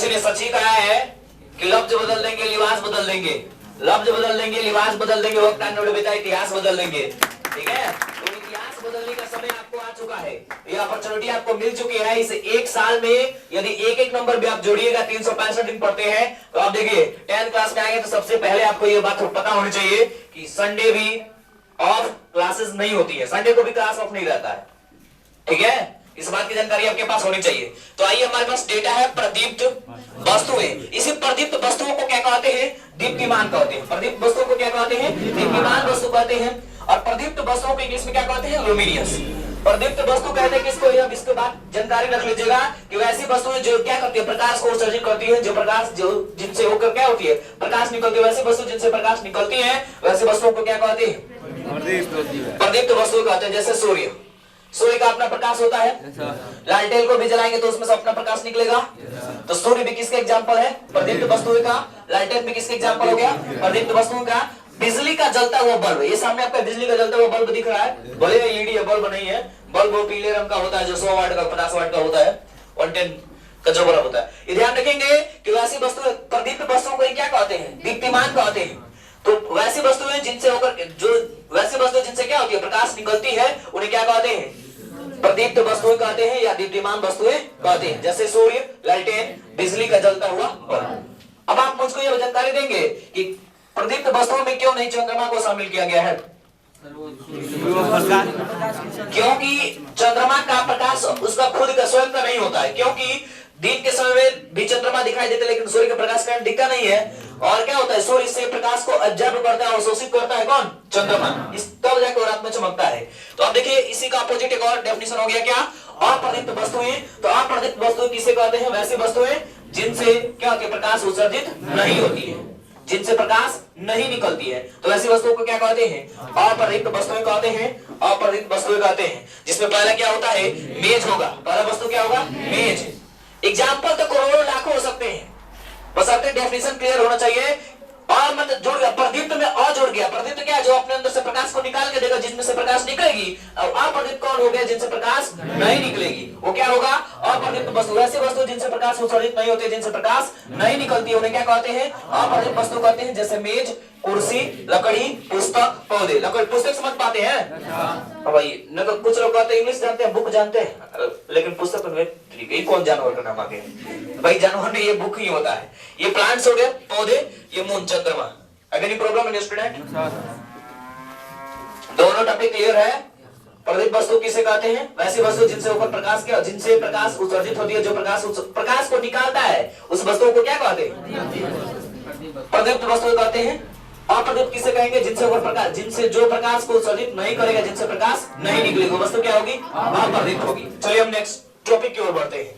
किसी ने सच ही कहा है कि लफ्ज बदल देंगे लिबास बदल देंगे, लफ्ज बदल देंगे लिबास बदल देंगे, वक्त आने वाले बेटा इतिहास बदल देंगे। ठीक है, तो इतिहास बदलने का समय आपको आ चुका है, ये अपॉर्चुनिटी आपको मिल चुकी है। इस एक साल में यदि एक एक नंबर भी आप जोड़िएगा, 365 दिन पढ़ते हैं, तो आप देखिए 10th क्लास में आएंगे तो सबसे पहले आपको ये बात पता होनी चाहिए कि संडे भी ऑफ क्लासेस नहीं होती है, संडे को भी क्लास ऑफ नहीं रहता है। ठीक है, इस बात की जानकारी आपके पास होनी चाहिए। तो आइए, हमारे पास डेटा है प्रदीप्त वस्तुएं। इसी प्रदीप्त वस्तुओं को क्या कहते हैं? दीप्तिमान कहते हैं। प्रदीप्त वस्तुओं को क्या कहते हैं? दीप्तिमान वस्तु कहते हैं। और प्रदीप्त वस्तुओं को इंग्लिश में क्या कहते हैं? लुमिनियस। प्रदीप्त वस्तु कहते हैं किसको? अब इसके बाद जानकारी रख लीजिएगा कि वैसी वस्तुएं जो क्या करती है? प्रकाश को उत्सर्जित करती है, जो प्रकाश जो जिनसे होकर क्या होती है? प्रकाश निकलती है। वैसी वस्तु जिनसे प्रकाश निकलती है वैसी वस्तुओं को क्या कहते हैं? प्रदीप्त वस्तु कहते हैं। जैसे सूर्य, सूर्य का अपना प्रकाश होता है, लालटेन को भी जलाएंगे तो उसमें से अपना प्रकाश निकलेगा। तो सूर्य भी किसका एग्जांपल है? प्रदीप्त वस्तु का। लालटेन भी किसका एग्जांपल हो गया? प्रदीप्त वस्तु का। बिजली का जलता हुआ बल्ब, ये सामने आपका बिजली का जलता हुआ बल्ब दिख रहा है, भले एलईडी है, बल्ब नहीं है। बल्ब वो पीले रंग का होता है जो 100 वाट का 50 वाट का होता है, 110 का जो बल्ब होता है। ये ध्यान रखेंगे कि वैसी वस्तु प्रदीप्त वस्तुओं को क्या कहते हैं? दीप्तिमान कहते हैं। तो वैसी वस्तुएं जिनसे होकर जो वैसी वस्तु जिनसे क्या होती है? प्रकाश निकलती है, उन्हें क्या कहते हैं? प्रदीप्त वस्तुएं कहते हैं या दीप्तिमान वस्तुएं कहते हैं। जैसे सूर्य, लालटेन, बिजली का जलता हुआ बल्ब। अब आप मुझको यह जानकारी देंगे कि प्रदीप्त वस्तुओं में क्यों नहीं चंद्रमा को शामिल किया गया है? क्योंकि चंद्रमा का प्रकाश उसका खुद का स्वयं का नहीं होता है, क्योंकि दिन के समय में भी चंद्रमा दिखाई देते लेकिन सूर्य का प्रकाश कारण दिखता नहीं है। और क्या होता है? सूर्य से प्रकाश को अब्जॉर्ब करता है, अवशोषित करता है कौन? चंद्रमा। इस तब जाकर रात में चमकता है। तो अब देखिए, इसी का अपोजिट एक और डेफिनेशन हो गया क्या? अप्रदीप्त वस्तुएं। तो अप्रदीप्त वस्तुएं किसे कहते हैं? वैसी वस्तुएं जिनसे क्या होती है? प्रकाश उत्सर्जित नहीं होती है, जिनसे प्रकाश नहीं निकलती है, तो ऐसी वस्तुओं को क्या कहते हैं? अप्रदीप्त वस्तुएं कहते हैं। अप्रदीप्त वस्तुएं कहते हैं, जिसमें पहला क्या होता है? मेज होगा। पहला वस्तु क्या होगा? मेज। एग्जाम्पल तो करोड़ों लाखों हो सकते हैं, बस आपके डेफिनेशन क्लियर होना चाहिए। और मत जुड़ गया, प्रदीप्त में और जुड़ गया। प्रदीप्त क्या है? जो अपने अंदर से प्रकाश को निकाल के देगा, जिसमें से प्रकाश निकलेगी। और अप्रदीप्त कौन हो गया? जिनसे प्रकाश नहीं निकलेगी। वो क्या होगा? अप्रदीप्त वस्तु। ऐसी वस्तु जिनसे प्रकाश उत्सर्जित नहीं होती, जिनसे प्रकाश नहीं निकलती है, उन्हें क्या कहते हैं? अप्रदीप्त वस्तु कहते हैं। जैसे मेज, कुर्सी, लकड़ी, पुस्तक, पौधे। लकड़ी पुस्तक समझ पाते हैं भाई? न तो कुछ लोग कहते हैं इंग्लिश जानते हैं, बुक जानते हैं, लेकिन पुस्तक कौन जानवर का नाम आगे? भाई जानवर में ये बुक ही होता है। ये प्लांट्स हो गए, पौधे, ये मून, चंद्रमा। अगर ये प्रॉब्लम है स्टूडेंट? दोनों टॉपिक क्लियर है? प्रदीप्त वस्तु किसे कहते हैं? वैसी वस्तु जिनसे ऊपर प्रकाश क्या, जिनसे प्रकाश उत्सर्जित होती है, जो प्रकाश को निकालता है, उस वस्तु को क्या कहते हैं? प्रदीप्त वस्तु कहते हैं। अप्रदीप्त किसे कहेंगे? जिनसे ऊपर प्रकाश, जिनसे जो प्रकाश को उत्सर्जित नहीं करेगा, जिनसे प्रकाश नहीं निकलेगा, वस्तु क्या होगी? अप्रदीप्त होगी। चलिए हम नेक्स्ट टॉपिक की ओर बढ़ते हैं।